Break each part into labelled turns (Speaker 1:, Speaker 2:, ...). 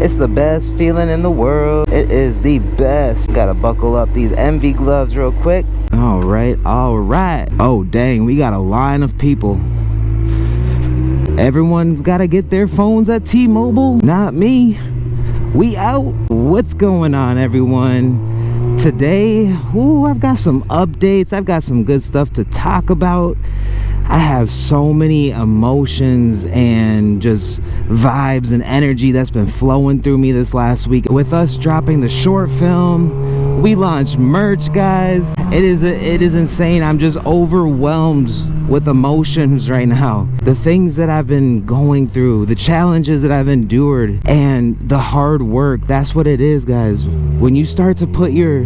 Speaker 1: It's the best feeling in the world. It is the best. Gotta buckle up these MV gloves real quick. All right. Oh, dang, we got a line of people. Everyone's gotta get their phones at T-Mobile. Not me. We out. What's going on, everyone? Today, I've got some updates. I've got some good stuff to talk about. I have so many emotions and just vibes and energy that's been flowing through me this last week. With us dropping the short film, we launched merch, guys. It is insane. I'm just overwhelmed with emotions right now. The things that I've been going through, the challenges that I've endured, and the hard work. That's what it is, guys. When you start to put your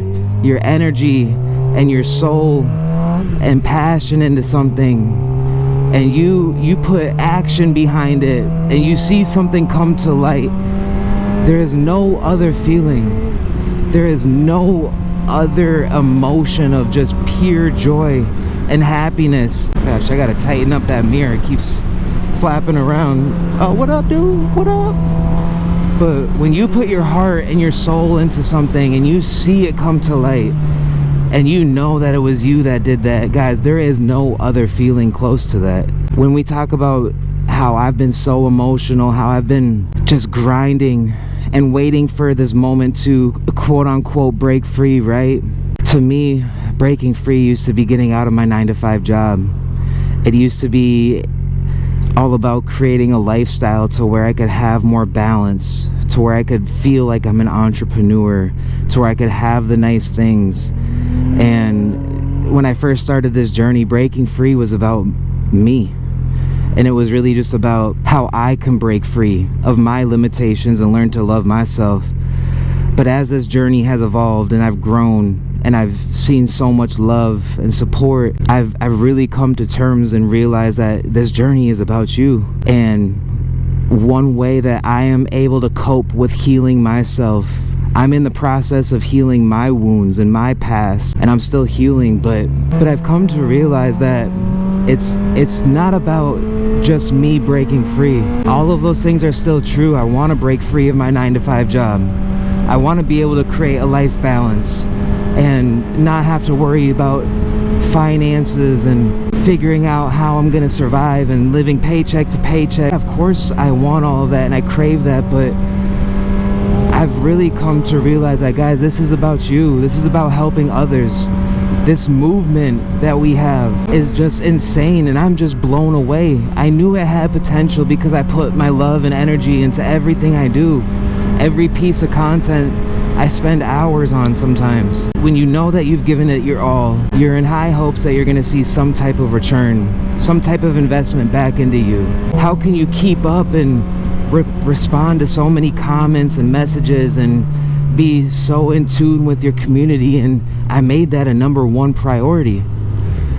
Speaker 1: energy and your soul and passion into something, and you put action behind it, and you see something come to light, there is no other feeling. There is no other emotion of just pure joy and happiness. Gosh, I gotta tighten up that mirror. It keeps flapping around. Oh, what up, dude? What up? But when you put your heart and your soul into something and you see it come to light, and you know that it was you that did that, guys, there is no other feeling close to that. When we talk about how I've been so emotional, how I've been just grinding and waiting for this moment to quote unquote break free, right? To me, breaking free used to be getting out of my 9-to-5 job. It used to be all about creating a lifestyle to where I could have more balance, to where I could feel like I'm an entrepreneur, to where I could have the nice things. And when I first started this journey, breaking free was about me. And it was really just about how I can break free of my limitations and learn to love myself. But as this journey has evolved and I've grown and I've seen so much love and support, I've really come to terms and realized that this journey is about you. And one way that I am able to cope with healing myself, I'm in the process of healing my wounds and my past, and I'm still healing, but I've come to realize that it's not about just me breaking free. All of those things are still true. I want to break free of my 9-to-5 job. I want to be able to create a life balance and not have to worry about finances and figuring out how I'm gonna survive and living paycheck to paycheck. Of course I want all of that and I crave that, but I've really come to realize that, guys, this is about you. This is about helping others. This movement that we have is just insane, and I'm just blown away. I knew it had potential because I put my love and energy into everything I do. Every piece of content I spend hours on sometimes. When you know that you've given it your all, you're in high hopes that you're gonna see some type of return, some type of investment back into you. How can you keep up and respond to so many comments and messages and be so in tune with your community? And I made that a #1 priority.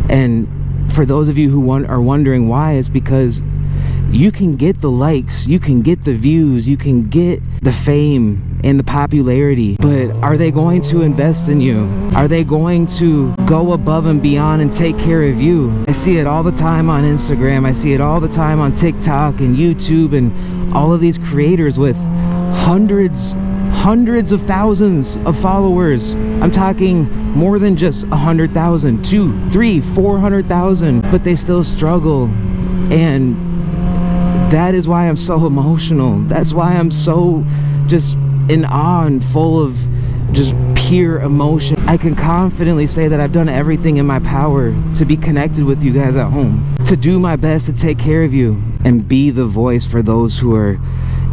Speaker 1: And for those of you who are wondering why, it's because you can get the likes, you can get the views, you can get the fame and the popularity, but are they going to invest in you? Are they going to go above and beyond and take care of you? I see it all the time on Instagram. I see it all the time on TikTok and YouTube and all of these creators with hundreds of thousands of followers. I'm talking more than just 100,000, 200,000, 300,000, 400,000, but they still struggle. And that is why I'm so emotional. That's why I'm so just in awe and full of just pure emotion. I can confidently say that I've done everything in my power to be connected with you guys at home, to do my best to take care of you and be the voice for those who are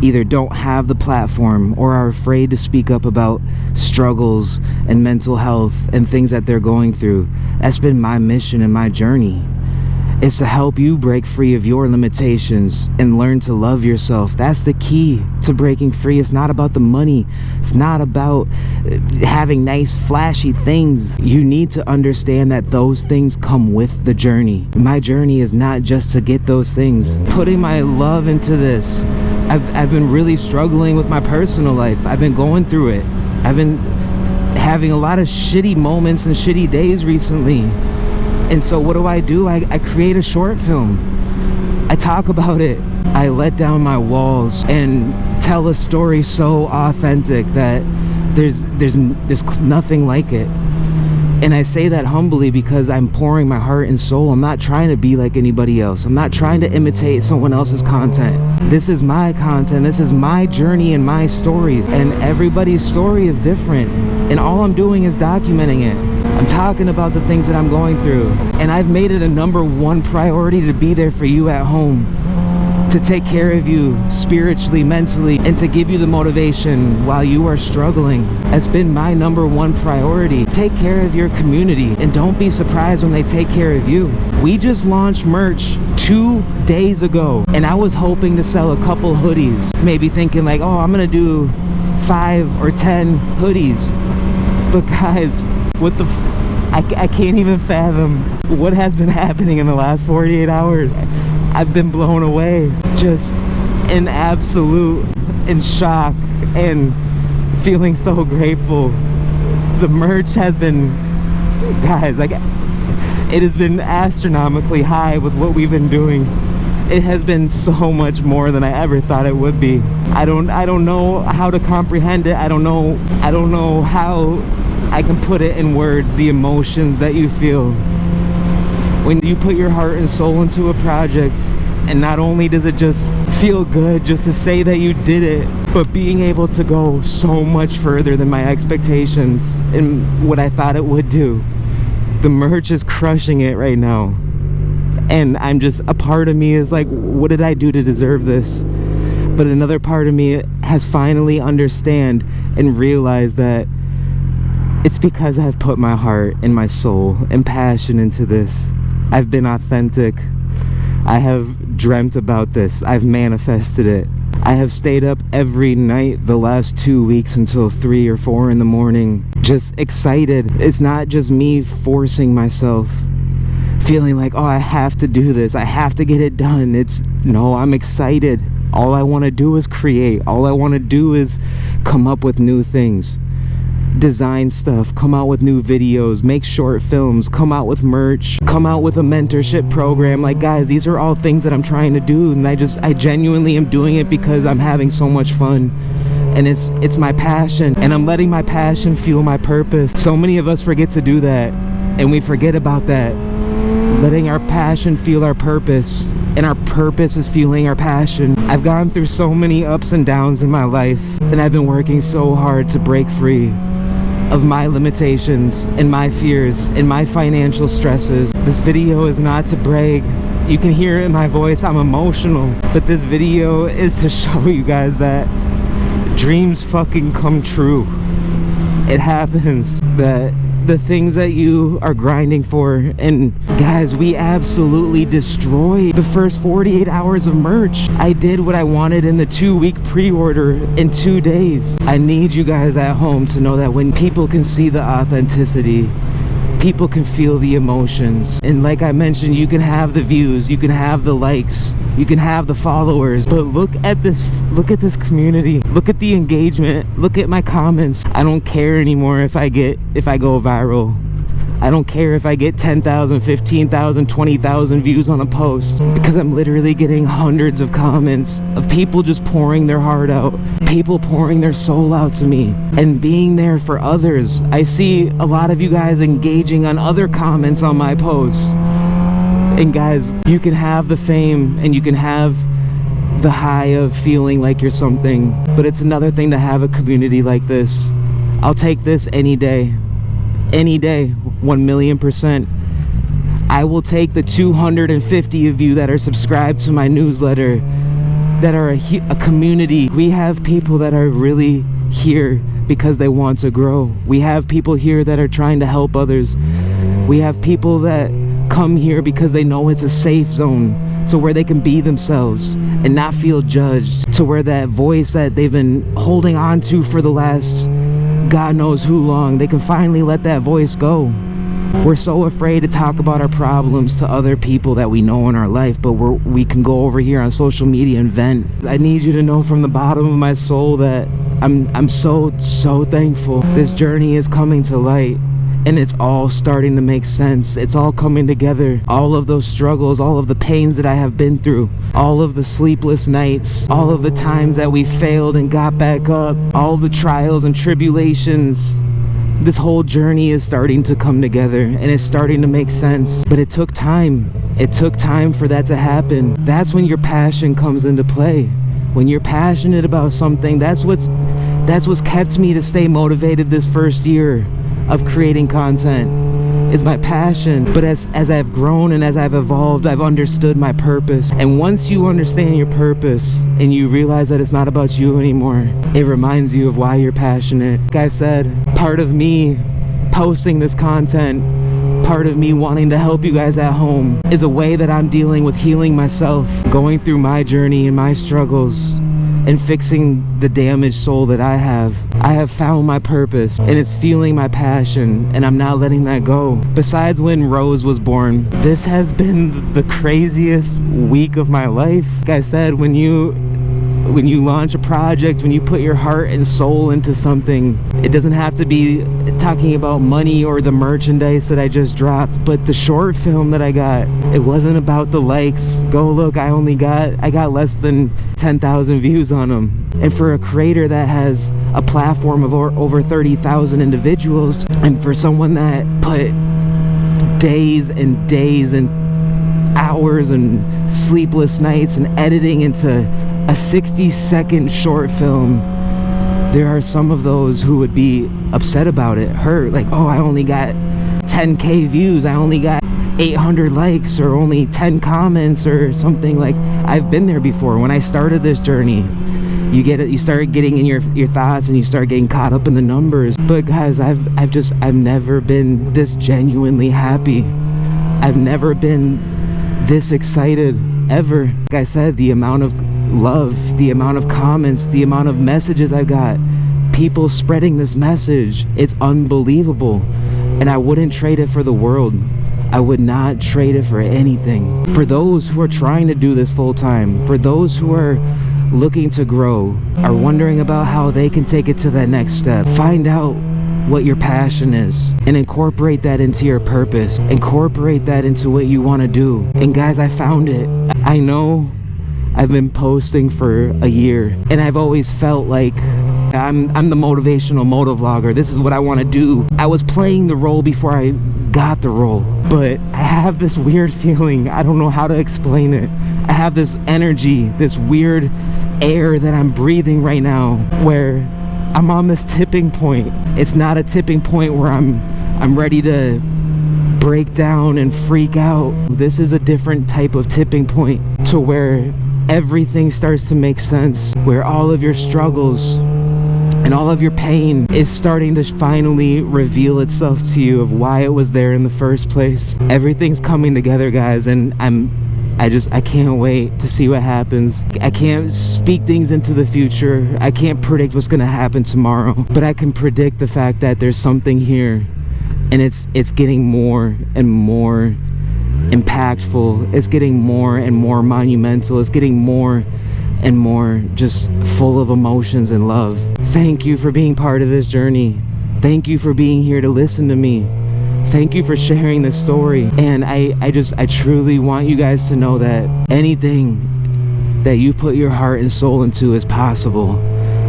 Speaker 1: either don't have the platform or are afraid to speak up about struggles and mental health and things that they're going through. That's been my mission and my journey. It's to help you break free of your limitations and learn to love yourself. That's the key to breaking free. It's not about the money. It's not about having nice, flashy things. You need to understand that those things come with the journey. My journey is not just to get those things. Putting my love into this, I've been really struggling with my personal life. I've been going through it. I've been having a lot of shitty moments and shitty days recently. And so what do? I create a short film. I talk about it. I let down my walls, and tell a story so authentic that there's nothing like it. And I say that humbly because I'm pouring my heart and soul. I'm not trying to be like anybody else. I'm not trying to imitate someone else's content. This is my content. This is my journey and my story. And everybody's story is different. And all I'm doing is documenting it. I'm talking about the things that I'm going through. And I've made it a #1 priority to be there for you at home, to take care of you spiritually, mentally, and to give you the motivation while you are struggling. That's been my #1 priority. Take care of your community, and don't be surprised when they take care of you. We just launched merch 2 days ago, and I was hoping to sell a couple hoodies, maybe thinking like, oh, I'm gonna do 5 or 10 hoodies. But guys, what the I can't even fathom what has been happening in the last 48 hours. I've been blown away, just in absolute in shock and feeling so grateful. The merch has been, guys, like, it has been astronomically high with what we've been doing. It has been so much more than I ever thought it would be. I don't know how to comprehend it. I don't know how I can put it in words, the emotions that you feel when you put your heart and soul into a project. And not only does it just feel good just to say that you did it, but being able to go so much further than my expectations and what I thought it would do. The merch is crushing it right now. And I'm just, a part of me is like, what did I do to deserve this? But another part of me has finally understand and realized that it's because I've put my heart and my soul and passion into this. I've been authentic. I have dreamt about this. I've manifested it. I have stayed up every night the last 2 weeks until 3 or 4 in the morning, just excited. It's not just me forcing myself, feeling like, oh, I have to do this, I have to get it done. It's, no, I'm excited. All I want to do is create. All I want to do is come up with new things, design stuff, come out with new videos, make short films, come out with merch, come out with a mentorship program. Like, guys, these are all things that I'm trying to do, and I genuinely am doing it because I'm having so much fun. And it's my passion, and I'm letting my passion fuel my purpose. So many of us forget to do that, and we forget about that. Letting our passion fuel our purpose, and our purpose is fueling our passion. I've gone through so many ups and downs in my life, and I've been working so hard to break free of my limitations and my fears and my financial stresses. This video is not to brag. You can hear it in my voice, I'm emotional. But this video is to show you guys that dreams fucking come true. It happens, that the things that you are grinding for. And guys, we absolutely destroyed the first 48 hours of merch. I did what I wanted in the 2-week pre-order in 2 days. I need you guys at home to know that when people can see the authenticity, people can feel the emotions. And like I mentioned, you can have the views, you can have the likes, you can have the followers, but look at this community, look at the engagement, look at my comments. I don't care anymore if I go viral. I don't care if I get 10,000, 15,000, 20,000 views on a post, because I'm literally getting hundreds of comments of people just pouring their heart out, people pouring their soul out to me and being there for others. I see a lot of you guys engaging on other comments on my posts. And guys, you can have the fame and you can have the high of feeling like you're something, but it's another thing to have a community like this. I'll take this any day. Any day, 1,000,000%. I will take the 250 of you that are subscribed to my newsletter, that are a community. We have people that are really here because they want to grow. We have people here that are trying to help others. We have people that come here because they know it's a safe zone, to where they can be themselves and not feel judged, to where that voice that they've been holding on to for the last God knows who long, they can finally let that voice go. We're so afraid to talk about our problems to other people that we know in our life, but we can go over here on social media and vent. I need you to know from the bottom of my soul that I'm so thankful. This journey is coming to light, and it's all starting to make sense. It's all coming together. All of those struggles, all of the pains that I have been through, all of the sleepless nights, all of the times that we failed and got back up, all the trials and tribulations, this whole journey is starting to come together and it's starting to make sense. But it took time. It took time for that to happen. That's when your passion comes into play. When you're passionate about something, that's what's kept me to stay motivated this first year of creating content, is my passion. But as I've grown and as I've evolved, I've understood my purpose. And once you understand your purpose and you realize that it's not about you anymore, it reminds you of why you're passionate. Like I said, part of me posting this content, part of me wanting to help you guys at home, is a way that I'm dealing with healing myself, going through my journey and my struggles, and fixing the damaged soul that I have. I have found my purpose, and it's fueling my passion, and I'm not letting that go. Besides when Rose was born, this has been the craziest week of my life. Like I said, when you launch a project, when you put your heart and soul into something, it doesn't have to be talking about money or the merchandise that I just dropped, but the short film that I got, it wasn't about the likes. Go look, I got less than 10,000 views on them. And for a creator that has a platform of over 30,000 individuals, and for someone that put days and days and hours and sleepless nights and editing into a 60-second short film, there are some of those who would be upset about it, hurt, like, oh, I only got 10k views, I only got 800 likes, or only 10 comments or something. Like, I've been there before. When I started this journey, you start getting in your thoughts and you start getting caught up in the numbers. But guys, I've never been this genuinely happy. I've never been this excited ever. Like I said, the amount of love, the amount of comments, the amount of messages I got, people spreading this message, it's unbelievable. And I wouldn't trade it for the world. I would not trade it for anything. For those who are trying to do this full time, for those who are looking to grow, are wondering about how they can take it to that next step, find out what your passion is and incorporate that into your purpose, incorporate that into what you want to do. And guys, I found it. I know I've been posting for a year and I've always felt like I'm the motivational motovlogger. This is what I want to do. I was playing the role before I got the role, but I have this weird feeling, I don't know how to explain it. I have this energy, this weird air that I'm breathing right now, where I'm on this tipping point. It's not a tipping point where I'm ready to break down and freak out. This is a different type of tipping point, to where everything starts to make sense, where all of your struggles and all of your pain is starting to finally reveal itself to you of why it was there in the first place. Everything's coming together, guys, and I can't wait to see what happens. I can't speak things into the future. I can't predict what's gonna happen tomorrow, but I can predict the fact that there's something here, and it's getting more and more impactful. It's getting more and more monumental. It's getting more and more just full of emotions and love. Thank you for being part of this journey. Thank you for being here to listen to me. Thank you for sharing this story. And I truly want you guys to know that anything that you put your heart and soul into is possible.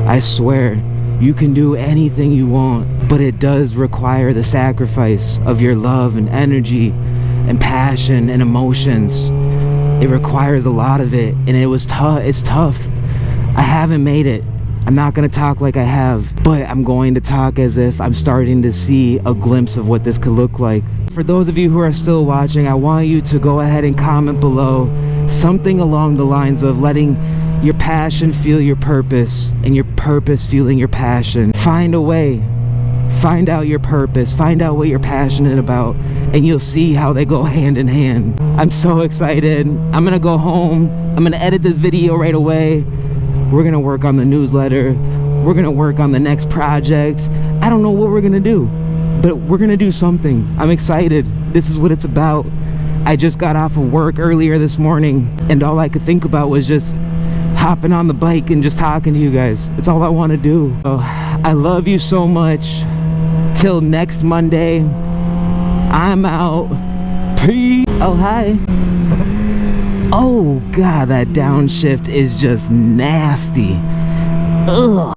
Speaker 1: I swear, you can do anything you want, but it does require the sacrifice of your love and energy and passion and emotions. It requires a lot of it, and it's tough. I haven't made it. I'm not gonna talk like I have, but I'm going to talk as if I'm starting to see a glimpse of what this could look like. For those of you who are still watching, I want you to go ahead and comment below something along the lines of letting your passion fuel your purpose and your purpose fueling your passion. Find a way. Find out your purpose, find out what you're passionate about, and you'll see how they go hand in hand. I'm so excited. I'm gonna go home. I'm gonna edit this video right away. We're gonna work on the newsletter. We're gonna work on the next project. I don't know what we're gonna do, but we're gonna do something. I'm excited. This is what it's about. I just got off of work earlier this morning, and all I could think about was just hopping on the bike and just talking to you guys. It's all I want to do. Oh, I love you so much. Till next Monday, I'm out. Peace. Oh, hi. Oh, God, that downshift is just nasty. Ugh.